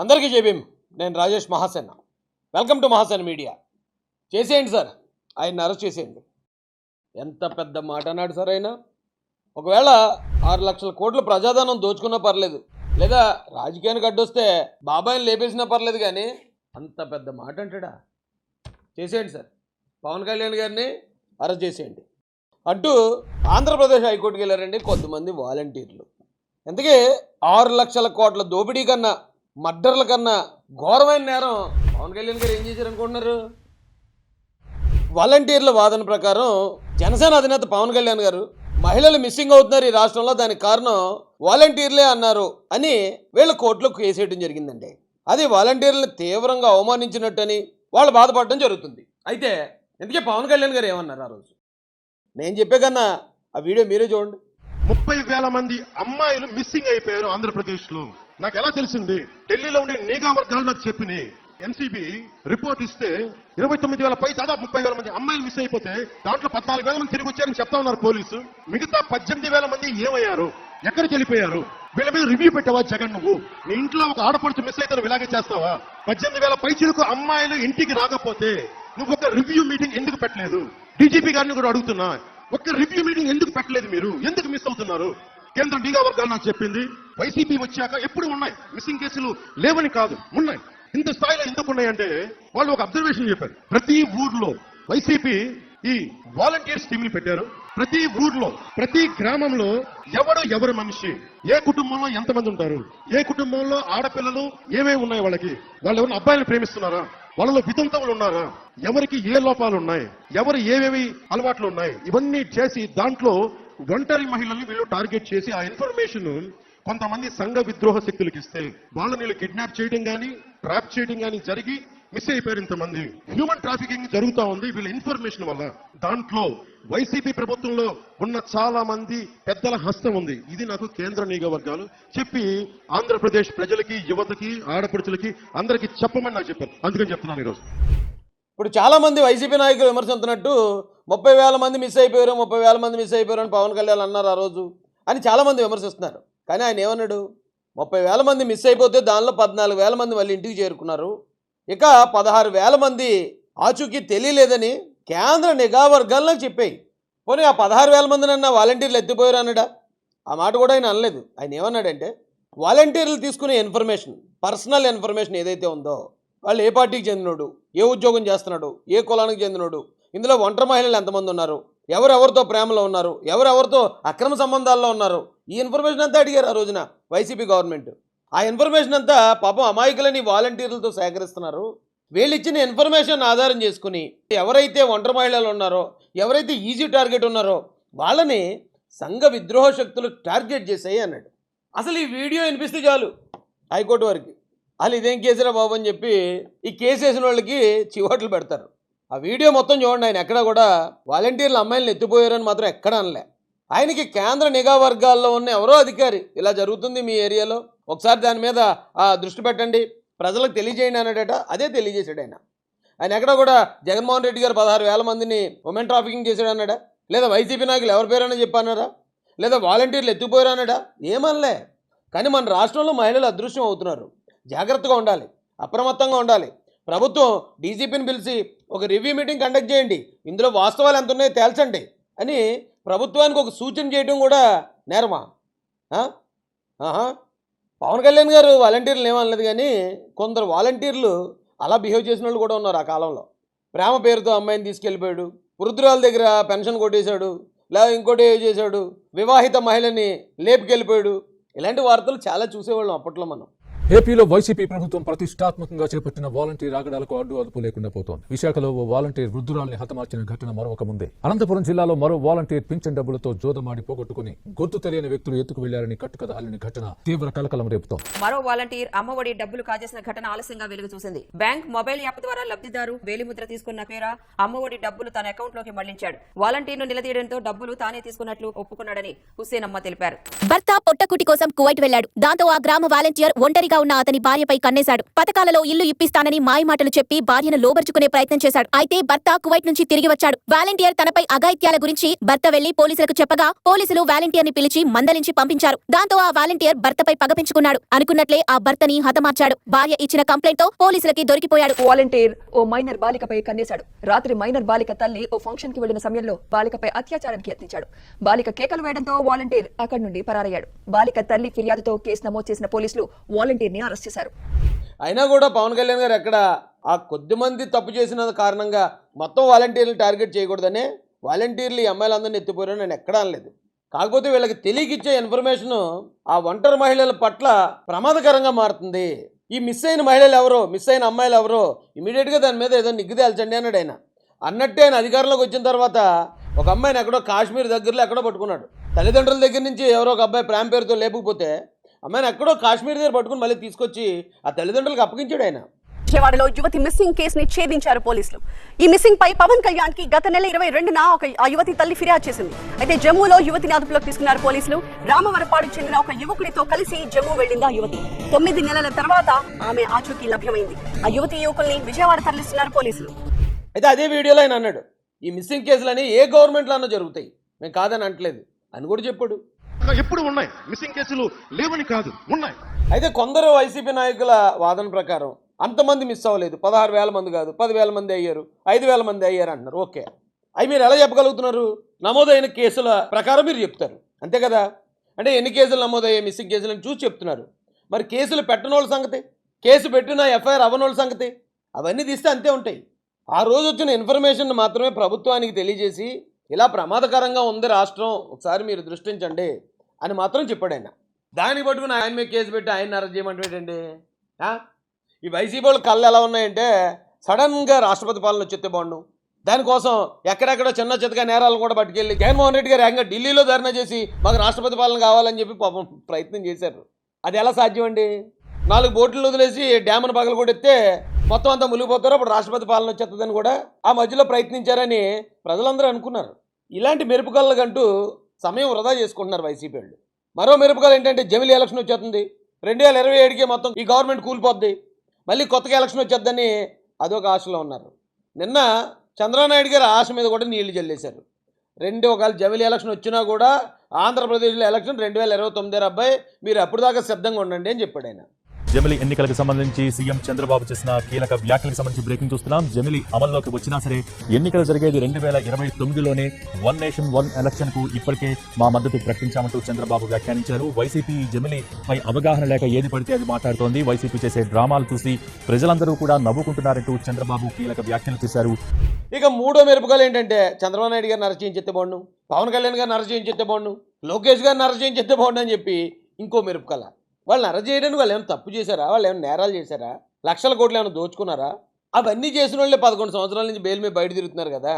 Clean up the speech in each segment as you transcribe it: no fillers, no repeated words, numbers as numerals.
అందరికీ జేబీఎం. నేను Rajesh Mahasena. Welcome to Mahasena media. చేసేయండి సార్, ఆయన అరెస్ట్ చేసేయండి. ఎంత పెద్ద మాట అన్నాడు సార్ ఆయన. ఒకవేళ 6 లక్షల కోట్ల ప్రజాధనం దోచుకున్నా పర్లేదు, లేదా రాజకీయానికి అడ్డొస్తే బాబాయిని లేపేసినా పర్లేదు, కానీ అంత పెద్ద మాట అంటాడా? చేసేయండి సార్, పవన్ కళ్యాణ్ గారిని అరెస్ట్ చేసేయండి అంటూ ఆంధ్రప్రదేశ్ హైకోర్టుకి వెళ్ళారండి కొంతమంది వాలంటీర్లు. అందుకే 6 లక్షల కోట్ల దోపిడీ కన్నా, మర్డర్ల కన్నా ఘోరమైన నేరం పవన్ కళ్యాణ్ గారు ఏం చేశారనుకుంటున్నారు? వాలంటీర్ల వాదన ప్రకారం జనసేన అధినేత పవన్ కళ్యాణ్ గారు మహిళలు మిస్సింగ్ అవుతున్నారు ఈ రాష్ట్రంలో, దానికి కారణం వాలంటీర్లే అన్నారు అని వీళ్ళ కోర్టులో కేసు వేయడం జరిగిందండి. అది వాలంటీర్లను తీవ్రంగా అవమానించినట్టని వాళ్ళు బాధపడడం జరుగుతుంది. అయితే ఎందుకే పవన్ కళ్యాణ్ గారు ఏమన్నారు ఆ రోజు? నేను చెప్పే కన్నా ఆ వీడియో మీరే చూడండి. 30,000 మంది అమ్మాయిలు మిస్సింగ్ అయిపోయారు ఆంధ్రప్రదేశ్ లో. నాకు ఎలా తెలిసింది? ఢిల్లీలో ఉండే నిఘా వర్గాలు నాకు చెప్పినాయి. ఎన్సీబీ రిపోర్ట్ ఇస్తే 29,000 పై దాదాపు 30,000 మంది అమ్మాయిలు మిస్ అయిపోతే దాంట్లో 14,000 మంది తిరిగి వచ్చారని చెప్తా ఉన్నారు పోలీసు. మిగతా 18,000 మంది ఏమయ్యారు, ఎక్కడికి వెళ్ళిపోయారు? వీళ్ళ మీద రివ్యూ పెట్టావా జగన్? నువ్వు నీ ఇంట్లో ఒక ఆడపడుచు మిస్ అయితే ఇలాగే చేస్తావా? 18,000 పై చిరుకు అమ్మాయిలు ఇంటికి రాకపోతే నువ్వు ఒక రివ్యూ మీటింగ్ ఎందుకు పెట్టలేదు? డీజీపీ గారిని కూడా అడుగుతున్నా, ఒక్క రివ్యూ మీటింగ్ ఎందుకు పెట్టలేదు? మీరు ఎందుకు మిస్ అవుతున్నారు? కేంద్ర నిఘా వర్గాలు నాకు చెప్పింది, వైసీపీ వచ్చాక ఎప్పుడు ఉన్నాయి మిస్సింగ్ కేసులు, లేవని కాదు, ఉన్నాయి. ఇంత స్థాయిలో ఎందుకు ఉన్నాయంటే వాళ్ళు ఒక అబ్జర్వేషన్ చెప్పారు. ప్రతి ఊర్లో వైసీపీ ఈ వాలంటీర్స్ టీమ్ ని పెట్టారు. ప్రతి ఊర్లో, ప్రతి గ్రామంలో ఎవరు మనిషి, ఏ కుటుంబంలో ఎంతమంది ఉంటారు, ఏ కుటుంబంలో ఆడపిల్లలు ఏమేమి ఉన్నాయి, వాళ్ళు ఎవరైనా అబ్బాయిలను ప్రేమిస్తున్నారా, వాళ్ళలో వితంతములు ఉన్నారా, ఎవరికి ఏ లోపాలు ఉన్నాయి, ఎవరు ఏమేమి అలవాట్లు ఉన్నాయి, ఇవన్నీ చేసి దాంట్లో ఒంటరి మహిళల్ని వీళ్ళు టార్గెట్ చేసి ఆ ఇన్ఫర్మేషన్ కొంతమంది సంఘ విద్రోహ శక్తులకు ఇస్తే వాళ్ళని వీళ్ళు కిడ్నాప్ చేయడం గానీ, ట్రాప్ చేయడం గానీ జరిగి మిస్ అయిపోయారు. ఇంతమంది హ్యూమన్ ట్రాఫికింగ్ జరుగుతూ ఉంది వీళ్ళ ఇన్ఫర్మేషన్ వల్ల. దాంట్లో వైసీపీ ప్రభుత్వంలో ఉన్న చాలా మంది పెద్దల హస్తం ఉంది. ఇది నాకు కేంద్ర నిఘా వర్గాలు చెప్పి ఆంధ్రప్రదేశ్ ప్రజలకి, యువతకి, ఆడపడుచులకి అందరికీ చెప్పమని నాకు చెప్పారు. అందుకని చెప్తున్నాను ఈరోజు. ఇప్పుడు చాలా మంది వైసీపీ నాయకులు విమర్శిస్తున్నట్టు 30,000 మంది మిస్ అయిపోయారు, 30,000 మంది మిస్ అయిపోయారు అని పవన్ కళ్యాణ్ అన్నారు ఆ రోజు అని చాలా మంది విమర్శిస్తున్నారు. కానీ ఆయన ఏమన్నాడు? 30,000 మంది మిస్ అయిపోతే దానిలో 14,000 మంది మళ్ళీ ఇంటికి చేరుకున్నారు, ఇక 16,000 మంది ఆచూకీ తెలియలేదని కేంద్ర నిఘా వర్గాల్లో చెప్పాయి. పోనీ ఆ 16,000 మందినన్నా వాలంటీర్లు ఎత్తిపోయారు అన్నాడా? ఆ మాట కూడా ఆయన అనలేదు. ఆయన ఏమన్నాడంటే వాలంటీర్లు తీసుకునే ఇన్ఫర్మేషన్, పర్సనల్ ఇన్ఫర్మేషన్ ఏదైతే ఉందో, వాళ్ళు ఏ పార్టీకి చెందినోడు, ఏ ఉద్యోగం చేస్తున్నాడు, ఏ కులానికి చెందినోడు, ఇందులో ఒంటరి మహిళలు ఎంతమంది ఉన్నారు, ఎవరెవరితో ప్రేమలో ఉన్నారు, ఎవరెవరితో అక్రమ సంబంధాల్లో ఉన్నారు, ఈ ఇన్ఫర్మేషన్ అంతా అడిగారు ఆ రోజున వైసీపీ గవర్నమెంట్. ఆ ఇన్ఫర్మేషన్ అంతా పాపం అమాయకులని వాలంటీర్లతో సేకరిస్తున్నారు. వీళ్ళు ఇచ్చిన ఇన్ఫర్మేషన్ ఆధారం చేసుకుని ఎవరైతే ఒంటరి మహిళలు ఉన్నారో, ఎవరైతే ఈజీ టార్గెట్ ఉన్నారో వాళ్ళని సంఘ విద్రోహ శక్తులు టార్గెట్ చేసాయి అన్నాడు. అసలు ఈ వీడియో వినిపిస్తే చాలు హైకోర్టు వారికి వాళ్ళు ఇదేం కేసురా బాబు అని చెప్పి ఈ కేసు వేసిన వాళ్ళకి చివాట్లు పెడతారు. ఆ వీడియో మొత్తం చూడండి. ఆయన ఎక్కడ కూడా వాలంటీర్లు అమ్మాయిలను ఎత్తిపోయారని మాత్రం ఎక్కడ అనలే. ఆయనకి కేంద్ర నిఘా వర్గాల్లో ఉన్న ఎవరో అధికారి ఇలా జరుగుతుంది మీ ఏరియాలో, ఒకసారి దాని మీద దృష్టి పెట్టండి, ప్రజలకు తెలియజేయండి అన్నాడట. అదే తెలియజేశాడు ఆయన. ఆయన ఎక్కడ కూడా జగన్మోహన్ రెడ్డి గారు 16,000 మందిని ఉమెన్ ట్రాఫికింగ్ చేశాడు అన్నాడా? లేదా వైసీపీ నాయకులు ఎవరి పేరైనా చెప్పన్నారా? లేదా వాలంటీర్లు ఎత్తిపోయారు అన్నాడా? ఏమనలే. కానీ మన రాష్ట్రంలో మహిళలు అదృశ్యం అవుతున్నారు. జాగ్రత్తగా ఉండాలి, అప్రమత్తంగా ఉండాలి. ప్రభుత్వం డీజీపీని పిలిచి ఒక రివ్యూ మీటింగ్ కండక్ట్ చేయండి, ఇందులో వాస్తవాలు ఎంత ఉన్నాయో తేల్చండి అని ప్రభుత్వానికి ఒక సూచన చేయడం కూడా నేరమా? పవన్ కళ్యాణ్ గారు వాలంటీర్లు ఏమనలేదు, కానీ కొందరు వాలంటీర్లు అలా బిహేవ్ చేసిన వాళ్ళు కూడా ఉన్నారు. ఆ కాలంలో ప్రేమ పేరుతో అమ్మాయిని తీసుకెళ్ళిపోయాడు, వృద్ధురాల దగ్గర పెన్షన్ కొట్టేశాడు, లేదా ఇంకోటి చేశాడు, వివాహిత మహిళని లేపుకెళ్ళిపోయాడు. ఇలాంటి వార్తలు చాలా చూసేవాళ్ళం అప్పట్లో మనం. ఏపీలో వైసీపీ ప్రభుత్వం ప్రతిష్టాత్మకంగా చేపట్టిన వాలంటీర్ ఆగడాలకు అడ్డు లేకుండా పోతోంది. విశాఖలో ఓ వాలంటీర్ వృద్ధురాల్ని హతమార్చిన ఘటన మరొక ముందే. అనంతపురం జిల్లాలో మరో వాలంటీర్ పింఛన్ డబ్బులతో జోదమాడి పోగొట్టుకుని గుర్తు తెలియని వ్యక్తులు ఎత్తుకు వెళ్లారని కట్టుకథ అల్లిన ఘటన తీవ్ర కలకలం రేపుతోంది. మరో వాలంటీర్ అమ్మఒడి డబ్బులు కాజేసిన ఘటన ఆలస్యంగా వెలుగు చూసింది. బ్యాంక్ మొబైల్ యాప్ ద్వారా లబ్ధిదారు వేలిముద్ర తీసుకున్న పేర అమ్మఒడి డబ్బులు తన అకౌంట్ లోకి మళ్లించాడు. వాలంటీర్ను నిలదీయడంతో డబ్బులు తానే తీసుకున్నట్లు ఒప్పుకున్నాడని హుస్సేన్ అమ్మ తెలిపారు. భర్త పొట్టకుటి కోసం కువైట్ వెళ్లాడు. దాంతో ఆ గ్రామ వాలంటీర్ ఒంటరిగా గా ఉన్న అతని భార్యపై కన్నేశాడు. పథకాలలో ఇల్లు ఇప్పిస్తానని మాయమాటలు చెప్పి భార్యను లోబర్చుకునే ప్రయత్నం చేశాడు. అయితే భర్త కువైట్ నుంచి తిరిగి వచ్చాడు. వాలంటీర్ తనపై అఘాయిత్యాల గురించి భర్త వెళ్లి పోలీసులకు చెప్పగా పోలీసులు వాలంటీర్ ని పిలిచి మందలించి పంపించారు. దాంతో ఆ వాలంటీర్ భర్తపై పగ పెంచుకున్నాడు. అనుకున్నట్లే ఆ భర్తని హతమార్చాడు. భార్య ఇచ్చిన కంప్లైంట్ తో పోలీసులకి దొరికిపోయాడు. వాలంటీర్ ఓ మైనర్ బాలికపై కన్నేశాడు. రాత్రి మైనర్ బాలిక తల్లి ఓ ఫంక్షన్ కి వెళ్లిన సమయంలో బాలికపై అత్యాచారానికి యత్నించాడు. బాలిక కేకలు వేయడంతో వాలంటీర్ అక్కడి నుండి పరారయ్యాడు. బాలిక తల్లి ఫిర్యాదుతో కేసు నమోదు చేసిన పోలీసులు వాలంటీర్ ని అరెస్ట్ చేశారు. అయినా కూడా పవన్ కళ్యాణ్ గారు ఎక్కడ ఆ కొద్ది మంది తప్పు చేసిన కారణంగా మొత్తం వాలంటీర్లు టార్గెట్ చేయకూడదనే వాలంటీర్లు ఈ అమ్మాయిలందరినీ ఎత్తిపోయారని నేను ఎక్కడా అనలేదు. కాకపోతే వీళ్ళకి తెలియకిచ్చే ఇన్ఫర్మేషన్ ఆ ఒంటరి మహిళల పట్ల ప్రమాదకరంగా మారుతుంది. ఈ మిస్ అయిన మహిళలు ఎవరో, మిస్ అయిన అమ్మాయిలు ఎవరో ఇమీడియట్గా దాని మీద ఏదో నిగ్గు తేల్చండి అన్నాడు ఆయన. అన్నట్టే ఆయన అధికారంలోకి వచ్చిన తర్వాత ఒక అమ్మాయిని ఎక్కడో కాశ్మీర్ దగ్గరలో ఎక్కడో పట్టుకున్నాడు. తల్లిదండ్రుల దగ్గర నుంచి ఎవరో ఒక అబ్బాయి ప్రేమ పేరుతో లేకపోతే అమ్మాయిని ఎక్కడో కాశ్మీర్ దగ్గర పట్టుకుని మళ్ళీ తీసుకొచ్చి ఆ తల్లిదండ్రులకు అప్పగించాడు ఆయన. విజయవాడలో యువతి మిస్సింగ్ కేసుని ఛేదించారు పోలీసులు. ఈ మిస్సింగ్ పై పవన్ కళ్యాణ్ కి గత నెల 22న ఆ యువతి తల్లి ఫిర్యాదు చేసింది. అయితే జమ్మూలో యువతిని అదుపులోకి తీసుకున్నారు పోలీసులు. రామవరపాడుకు చెందిన ఒక యువకుడితో కలిసి జమ్మూ వెళ్లింది ఆ యువతి. 9 నెలల తర్వాత ఆమె ఆచూకీ లభ్యమైంది. ఆ యువతి యువకుల్ని విజయవాడ తరలిస్తున్నారు పోలీసులు. అయితే అదే వీడియోలో ఆయన అన్నాడు, ఈ మిస్సింగ్ కేసులని ఏ గవర్నమెంట్లో అన్నా జరుగుతాయి, మేము కాదని అంటలేదు అని కూడా చెప్పాడు. ఎప్పుడు ఉన్నాయి మిస్సింగ్ కేసులు, లేవని కాదు, ఉన్నాయి. అయితే కొందరు వైసీపీ నాయకుల వాదన ప్రకారం అంతమంది మిస్ అవ్వలేదు, 16,000 మంది కాదు 10,000 మంది అయ్యారు, 5,000 మంది అయ్యారు అంటున్నారు. ఓకే, అవి మీరు ఎలా చెప్పగలుగుతున్నారు? నమోదైన కేసుల ప్రకారం మీరు చెప్తారు అంతే కదా. అంటే ఎన్ని కేసులు నమోదయ్యాయి మిస్సింగ్ కేసులను చూసి చెప్తున్నారు. మరి కేసులు పెట్టనోళ్ళ సంగతి, కేసు పెట్టిన ఎఫ్ఐఆర్ అవ్వనోళ్ళ సంగతి, అవన్నీ తీస్తే అంతే ఉంటాయి. ఆ రోజు వచ్చిన ఇన్ఫర్మేషన్ మాత్రమే ప్రభుత్వానికి తెలియజేసి ఇలా ప్రమాదకరంగా ఉంది రాష్ట్రం, ఒకసారి మీరు దృష్టించండి అని మాత్రం చెప్పాడు ఆయన. దాన్ని పట్టుకుని ఆయన మీద కేసు పెట్టి ఆయన అరెస్ట్ చేయమంటాడండి. ఈ వైసీపీ వాళ్ళు కళ్ళు ఎలా ఉన్నాయంటే సడన్గా రాష్ట్రపతి పాలన వచ్చేస్తే బాగుండు, దానికోసం ఎక్కడెక్కడో చిన్న చితగా నేరాలను కూడా పట్టుకెళ్ళి జగన్మోహన్ రెడ్డి గారు ఏకంగా ఢిల్లీలో ధర్నా చేసి మాకు రాష్ట్రపతి పాలన కావాలని చెప్పి పాపం ప్రయత్నం చేశారు. అది ఎలా సాధ్యం అండి? 4 బోట్లు వదిలేసి డ్యామ్ను పగలు కొడితే మొత్తం అంతా మునిగిపోతారు, అప్పుడు రాష్ట్రపతి పాలన వచ్చేస్తుందని కూడా ఆ మధ్యలో ప్రయత్నించారని ప్రజలందరూ అనుకున్నారు. ఇలాంటి మెరుపుకళ్ళకంటూ సమయం వృధా చేసుకుంటున్నారు వైసీపీ వాళ్ళు. మరో మెరుపుకలు ఏంటంటే జమిలీ ఎలక్షన్ వచ్చేస్తుంది, 2027కి మొత్తం ఈ గవర్నమెంట్ కూలిపోద్ది, మళ్ళీ కొత్తగా ఎలక్షన్ వచ్చేద్దని అదొక ఆశలో ఉన్నారు. నిన్న చంద్రబాబు గారు ఆశ మీద కూడా నీళ్లు జల్లేశారు. ఒకవేళ జమిలీ ఎలక్షన్ వచ్చినా కూడా ఆంధ్రప్రదేశ్లో ఎలక్షన్ 2029 అబ్బాయి, మీరు అప్పుడు దాకా సిద్ధంగా ఉండండి అని చెప్పాడు ఆయన. జమిలీ ఎన్నికలకు సంబంధించి సీఎం చంద్రబాబు చేసిన కీలక వ్యాఖ్యలకు సంబంధించి బ్రేకింగ్ చూస్తున్నాం. జమిలీ అమల్లోకి వచ్చినా సరే ఎన్నికలు జరిగేది 2029లోనే, వన్ నేషన్ వన్ ఎలక్షన్ కు ఇప్పటికే మా మద్దతు ప్రకటించామంటూ చంద్రబాబు వ్యాఖ్యానించారు. వైసీపీ జమిలీపై అవగాహన లేక ఏది పడితే అది మాట్లాడుతోంది. వైసీపీ చేసే డ్రామాలు చూసి ప్రజలందరూ కూడా నవ్వుకుంటున్నారంటూ చంద్రబాబు కీలక వ్యాఖ్యలు చేశారు. ఇక మూడో మెరుపుకలు ఏంటంటే చంద్రబాబు నాయుడు గారిని అరెస్ట్ చేయించేస్తే బాగుండు, పవన్ కళ్యాణ్ గారిని అరెస్ట్ చేయించేస్తే బాగుండు, లోకేష్ గారిని అరెస్ట్ చేయించేస్తే బాగుండు అని చెప్పి ఇంకో మెరుపుకల. వాళ్ళని అరెస్ట్ చేయడానికి వాళ్ళు ఏమైనా తప్పు చేశారా, వాళ్ళు ఏమైనా నేరాలు చేశారా, లక్షల కోట్లు ఏమైనా దోచుకున్నారా? అవన్నీ చేసిన వాళ్ళే 11 సంవత్సరాల నుంచి బెయిల్ మీద బయట తిరుగుతున్నారు కదా.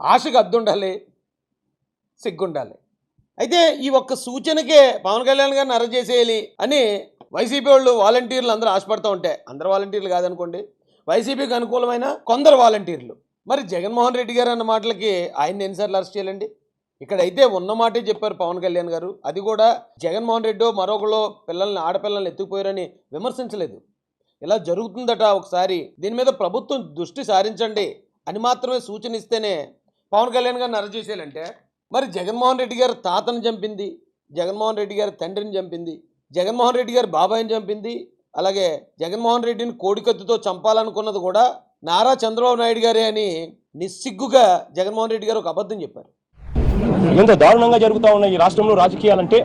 ఆశకు అద్దుండాలి, సిగ్గుండాలి. అయితే ఈ ఒక్క సూచనకే పవన్ కళ్యాణ్ గారిని అరెస్ట్ చేసేయాలి అని వైసీపీ వాళ్ళు వాలంటీర్లు అందరూ ఆశపడుతూ ఉంటే, అందరు వాలంటీర్లు కాదనుకోండి, వైసీపీకి అనుకూలమైన కొందరు వాలంటీర్లు, మరి జగన్మోహన్ రెడ్డి గారు అన్న మాటలకి ఆయన్ని ఎన్నిసార్లు అరెస్ట్ చేయాలండి? ఇక్కడైతే ఉన్న మాటే చెప్పారు పవన్ కళ్యాణ్ గారు. అది కూడా జగన్మోహన్ రెడ్డి మరొకళ్ళు ఆడపిల్లల్ని ఎత్తుకుపోయారని విమర్శించలేదు. ఇలా జరుగుతుందట, ఒకసారి దీని మీద ప్రభుత్వం దృష్టి సారించండి అని మాత్రమే సూచన ఇస్తేనే పవన్ కళ్యాణ్ గారిని అరెస్ట్ చేసేయాలంటే, మరి జగన్మోహన్ రెడ్డి గారు తాతను చంపింది, జగన్మోహన్ రెడ్డి గారి తండ్రిని చంపింది, జగన్మోహన్ రెడ్డి గారి బాబాయిని చంపింది, అలాగే జగన్మోహన్ రెడ్డిని కోడికత్తుతో చంపాలనుకున్నది కూడా నారా చంద్రబాబు నాయుడు గారే అని నిస్సిగ్గుగా జగన్మోహన్ రెడ్డి గారు ఒక అబద్ధం చెప్పారు. ఎంత దారుణంగా జరుగుతూ ఉన్న ఈ రాష్ట్రంలో రాజకీయాలంటే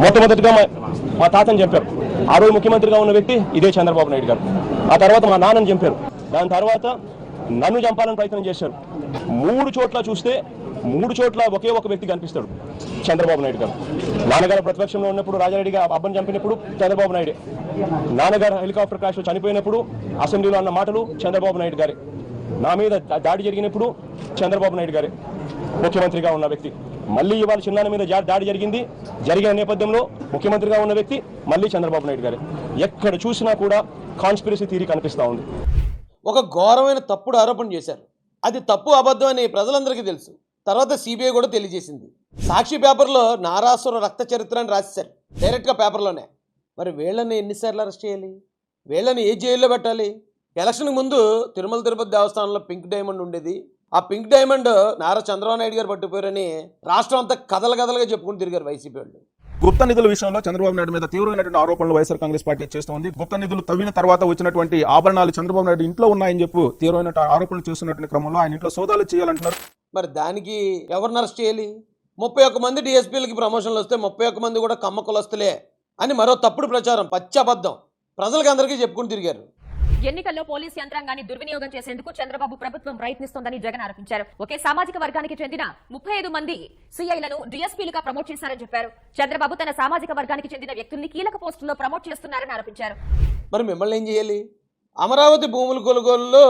మొట్టమొదటిగా మా తాతని చంపారు. ఆ రోజు ముఖ్యమంత్రిగా ఉన్న వ్యక్తి ఇదే చంద్రబాబు నాయుడు గారు. ఆ తర్వాత మా నాన్నని చంపారు. దాని తర్వాత నన్ను చంపాలని ప్రయత్నం చేశారు. 3 చోట్ల చూస్తే 3 చోట్ల ఒకే ఒక వ్యక్తి కనిపిస్తాడు, చంద్రబాబు నాయుడు గారు. నాన్నగారు ప్రతిపక్షంలో ఉన్నప్పుడు రాజారెడ్డి గారు అబ్బని చంపినప్పుడు చంద్రబాబు నాయుడే. నాన్నగారు హెలికాప్టర్ క్రాష్లో చనిపోయినప్పుడు అసెంబ్లీలో అన్న మాటలు చంద్రబాబు నాయుడు గారే. నా మీద దాడి జరిగినప్పుడు చంద్రబాబు నాయుడు గారే ముఖ్యమంత్రిగా ఉన్న వ్యక్తి. మళ్ళీ ఇవాళ చిన్నాన్న మీద దాడి జరిగిన నేపథ్యంలో ముఖ్యమంత్రిగా ఉన్న వ్యక్తి మళ్ళీ చంద్రబాబు నాయుడు గారే. ఎక్కడ చూసినా కూడా కాన్స్పిరసీ థియరీ కనిపిస్తూ ఉంది. ఒక ఘోరమైన తప్పుడు ఆరోపణ చేశారు. అది తప్పు అబద్ధం అని ప్రజలందరికీ తెలుసు. తర్వాత సిబిఐ కూడా తెలియజేసింది. సాక్షి పేపర్లో నారాసుర రక్త చరిత్ర అని రాసేశారు డైరెక్ట్గా పేపర్లోనే. మరి వీళ్ళని ఎన్నిసార్లు అరెస్ట్ చేయాలి? వీళ్ళని ఏ జైల్లో పెట్టాలి? ఎలక్షన్కి ముందు తిరుమల తిరుపతి దేవస్థానంలో పింక్ డైమండ్ ఉండేది. ఆ పింక్ డైమండ్ నారా చంద్రబాబు నాయుడు గారు పట్టుకుపోయారని రాష్ట్రం అంతా కథలుగా చెప్పుకుని తిరిగారు వైసీపీ వాళ్ళు. గుప్త నిధుల విషయంలో చంద్రబాబు నాయుడు మీద తీవ్రమైనటువంటి ఆరోపణలు వైఎస్ఆర్ కాంగ్రెస్ పార్టీ చేస్తోంది. గుప్త నిధులు తవ్విన తర్వాత వచ్చినటువంటి ఆభరణాలు చంద్రబాబు నాయుడు ఇంట్లో ఉన్నాయని చెప్పి తీవ్రమైన ఆరోపణలు చేస్తున్నటువంటి క్రమంలో ఆయన ఇంట్లో సోదాలు చేయాలంటున్నారు. మరి దానికి ఎవరిని అరెస్ట్ చేయాలి? 31 మంది డిఎస్పీలకి ప్రమోషన్లు వస్తే 31 మంది కూడా కమ్మ కులస్తులే అని మరో తప్పుడు ప్రచారం, పచ్చబద్ధం ప్రజలకు అందరికీ చెప్పుకుని తిరిగారు. ఎన్నికల్లో పోలీస్ యంత్రాంగాన్ని దుర్వినియోగం చేసేందుకు చంద్రబాబు ప్రభుత్వం ప్రయత్నిస్తోందని జగన్ ఆరోపించారు. ఒకే సామాజిక వర్గానికి చెందిన 35 మంది సీఐలను డీఎస్పీలుగా ప్రమోట్ చేశారని చెప్పారు. చంద్రబాబు తన సామాజిక వర్గానికి చెందిన వ్యక్తుల్ని కీలక పోస్టుల్లో ప్రమోట్ చేస్తున్నారని ఆరోపించారు. మరి మిమ్మల్ని ఏం చేయాలి? అమరావతి భూముల కొనుగోలులో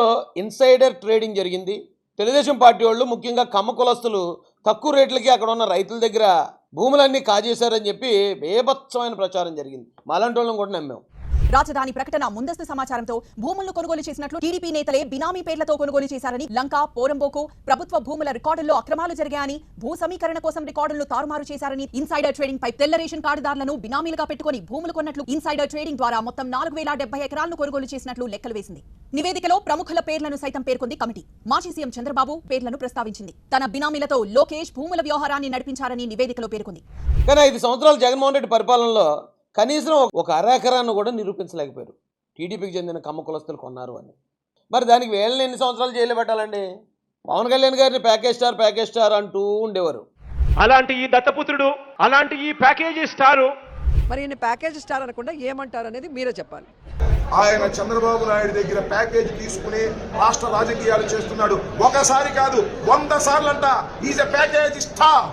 ఇన్సైడర్ ట్రేడింగ్ జరిగింది. తెలుగుదేశం పార్టీ వాళ్ళు, ముఖ్యంగా కమ్మ కులస్తులు తక్కువ రేట్లకి అక్కడ ఉన్న రైతుల దగ్గర భూములన్నీ కాజేశారని చెప్పి బేభత్సమైన ప్రచారం జరిగింది. మాలాంటి వాళ్ళని కూడా నమ్మాం. రాజధాని ప్రకటన ముందస్తు సమాచారంతో భూములను కొనుగోలు చేసినట్లు టీడీపీ నేతలే బినామీ పేర్లతో కొనుగోలు చేశారని, లంక, పోరంబోకు ప్రభుత్వ భూముల రికార్డుల్లో అక్రమాలు జరిగాయని, భూ సమీకరణ కోసం రికార్డులను తారుమారు చేశారని, ఇన్సైడర్ ట్రేడింగ్ పై తెల్ల రేషన్ కార్డుదారులను బినామీలుగా పెట్టుకుని భూములు కొన్నట్లు, ఇన్సైడర్ ట్రేడింగ్ ద్వారా మొత్తం 4070 ఎకరాలను కొనుగోలు చేసినట్లు లెక్కలు వేసింది. నివేదికలో ప్రముఖుల పేర్లను సైతం పేర్కొంది కమిటీ. మాజీ సీఎం చంద్రబాబు పేర్లను ప్రస్తావించింది. తన బినామీలతో లోకేష్ భూముల వ్యవహారాన్ని నడిపించారని నివేదికలో పేర్కొంది. కానీ 5 సంవత్సరాలు జగన్మోహన్ రెడ్డి పరిపాలనలో కనీసం ఒక అరెకరాన్ని కూడా నిరూపించలేకపోయారు టీడీపీకి చెందిన కమ్మ కులస్తులు కొన్నారు అని. మరి దానికి వీళ్ళని ఎన్ని సంవత్సరాలు జైలు పెట్టాలండి? పవన్ కళ్యాణ్ గారిని ప్యాకేజ్ స్టార్ అంటూ ఉండేవారు. అలాంటి ఈ దత్తపుత్రుడు, అలాంటి ఈ ప్యాకేజీ స్టారు మరి ఈయన ప్యాకేజ్ స్టార్ అనకుండా ఏమంటారు అనేది మీరే చెప్పాలి. ఆయన చంద్రబాబు నాయుడు దగ్గర ప్యాకేజ్ తీసుకుని రాష్ట్ర రాజకీయాలు చేస్తున్నాడు. ఒకసారి కాదు 100 సార్లంట ఈజ్ ఎ ప్యాకేజ్ స్టార్.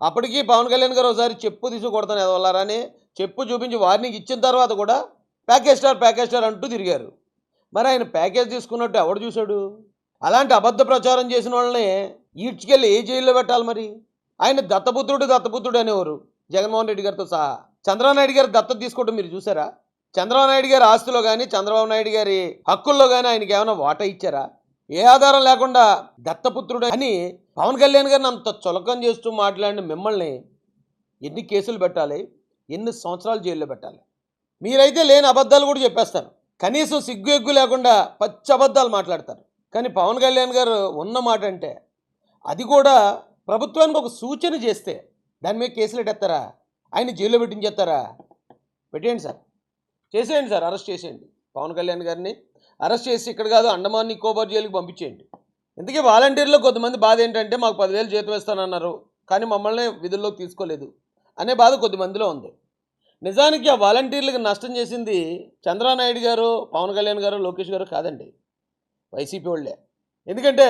అప్పటికి పవన్ కళ్యాణ్ గారు ఒకసారి చెప్పు తీసి కొడతాను ఎదవల్లారని చెప్పు చూపించి వార్నింగ్ ఇచ్చిన తర్వాత కూడా ప్యాకేజ్ స్టార్ అంటూ తిరిగారు. మరి ఆయన ప్యాకేజ్ తీసుకున్నట్టు ఎవడు చూశాడు? అలాంటి అబద్ధ ప్రచారం చేసిన వాళ్ళని ఈడ్చుకెళ్ళి ఏ జైల్లో పెట్టాలి? మరి ఆయన దత్తపుత్రుడు అనేవారు జగన్మోహన్ రెడ్డి గారితో సహా. చంద్రబాబు నాయుడు గారు దత్తత తీసుకోవడం మీరు చూసారా? చంద్రబాబు నాయుడు గారి ఆస్తిలో కానీ, చంద్రబాబు నాయుడు గారి హక్కుల్లో కానీ ఆయనకి ఏమైనా వాటా ఇచ్చారా? ఏ ఆధారం లేకుండా దత్తపుత్రుడు అని పవన్ కళ్యాణ్ గారిని అంత చులకం చేస్తూ మాట్లాడిన మిమ్మల్ని ఎన్ని కేసులు పెట్టాలి, ఎన్ని సంవత్సరాలు జైల్లో పెట్టాలి? మీరైతే లేని అబద్ధాలు కూడా చెప్పేస్తారు. కనీసం సిగ్గు ఎగ్గు లేకుండా పచ్చి అబద్ధాలు మాట్లాడతారు. కానీ పవన్ కళ్యాణ్ గారు ఉన్న మాట అంటే అది కూడా ప్రభుత్వానికి ఒక సూచన చేస్తే దాని మీద కేసులు ఎట్టేస్తారా? ఆయన జైల్లో పెట్టించేస్తారా? పెట్టేయండి సార్, చేసేయండి సార్, అరెస్ట్ చేసేయండి. పవన్ కళ్యాణ్ గారిని అరెస్ట్ చేసి ఇక్కడ కాదు అండమాన్ నికోబార్ జైలుకి పంపించేయండి. ఇందుకే వాలంటీర్లో కొంతమంది బాధ ఏంటంటే మాకు 10,000 జీతం ఇస్తానన్నారు కానీ మమ్మల్ని విధుల్లోకి తీసుకోలేదు అనే బాధ కొద్దిమందిలో ఉంది. నిజానికి ఆ వాలంటీర్లకు నష్టం చేసింది చంద్రబాబు నాయుడు గారు, పవన్ కళ్యాణ్ గారు, లోకేష్ గారు కాదండి, వైసీపీ వాళ్ళే. ఎందుకంటే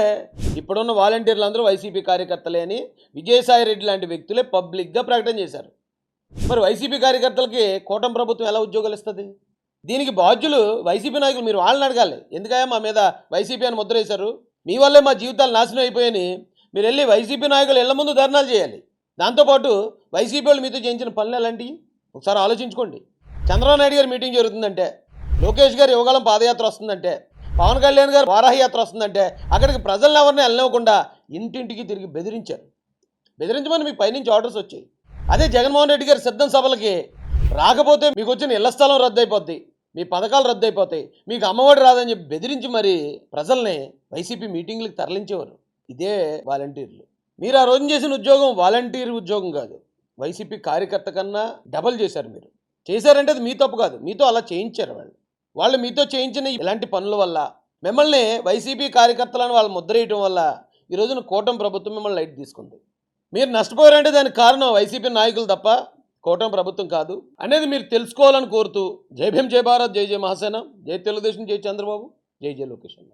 ఇప్పుడున్న వాలంటీర్లు అందరూ వైసీపీ కార్యకర్తలే అని విజయసాయి రెడ్డి లాంటి వ్యక్తులే పబ్లిక్గా ప్రకటన చేశారు. మరి వైసీపీ కార్యకర్తలకి కూటమి ప్రభుత్వం ఎలా ఉద్యోగాలు ఇస్తుంది? దీనికి బాధ్యులు వైసీపీ నాయకులు. మీరు వాళ్ళని అడగాలి, ఎందుకయ్యా మా మీద వైసీపీ అని ముద్ర వేశారు, మీ వల్లే మా జీవితాలు నాశనం అయిపోయాయని మీరు వెళ్ళి వైసీపీ నాయకులు ఇళ్ల ముందు ధర్నాలు చేయాలి. దాంతోపాటు వైసీపీ వాళ్ళు మీతో చేయించిన పనులు ఎలాంటివి ఒకసారి ఆలోచించుకోండి. చంద్రబాబు నాయుడు గారు మీటింగ్ జరుగుతుందంటే, లోకేష్ గారు యువగాలం పాదయాత్ర వస్తుందంటే, పవన్ కళ్యాణ్ గారు వారాహి యాత్ర వస్తుందంటే అక్కడికి ప్రజలను ఎవరిని వెళ్ళనివ్వకుండా ఇంటింటికి తిరిగి బెదిరించారు. బెదిరించమని మీకు పైనుంచి ఆర్డర్స్ వచ్చాయి. అదే జగన్మోహన్ రెడ్డి గారి సిద్ధం సభలకి రాకపోతే మీకు వచ్చిన ఇళ్ల స్థలం రద్దు అయిపోద్ది, మీ పథకాలు రద్దు అయిపోతాయి, మీకు అమ్మఒడి రాదని చెప్పి బెదిరించి మరి ప్రజల్ని వైసీపీ మీటింగ్లకు తరలించేవారు. ఇదే వాలంటీర్లు. మీరు ఆ రోజు చేసిన ఉద్యోగం వాలంటీర్ ఉద్యోగం కాదు, వైసీపీ కార్యకర్త కన్నా డబల్ చేశారు. మీరు చేశారంటే అది మీ తప్పు కాదు, మీతో అలా చేయించారు వాళ్ళు మీతో చేయించిన ఇలాంటి పనుల వల్ల మిమ్మల్ని వైసీపీ కార్యకర్తలను వాళ్ళు ముద్ర వేయటం వల్ల ఈ రోజున కూటమి ప్రభుత్వం మిమ్మల్ని లైట్ తీసుకుంది. మీరు నష్టపోయారంటే దానికి కారణం వైసీపీ నాయకులు తప్ప కూటమి ప్రభుత్వం కాదు అనేది మీరు తెలుసుకోవాలని కోరుతూ జై భీమ్, జై భారత్, జై జై మహాసేన, జై తెలుగుదేశం, జై చంద్రబాబు, జై జై లోకేష్ అన్న.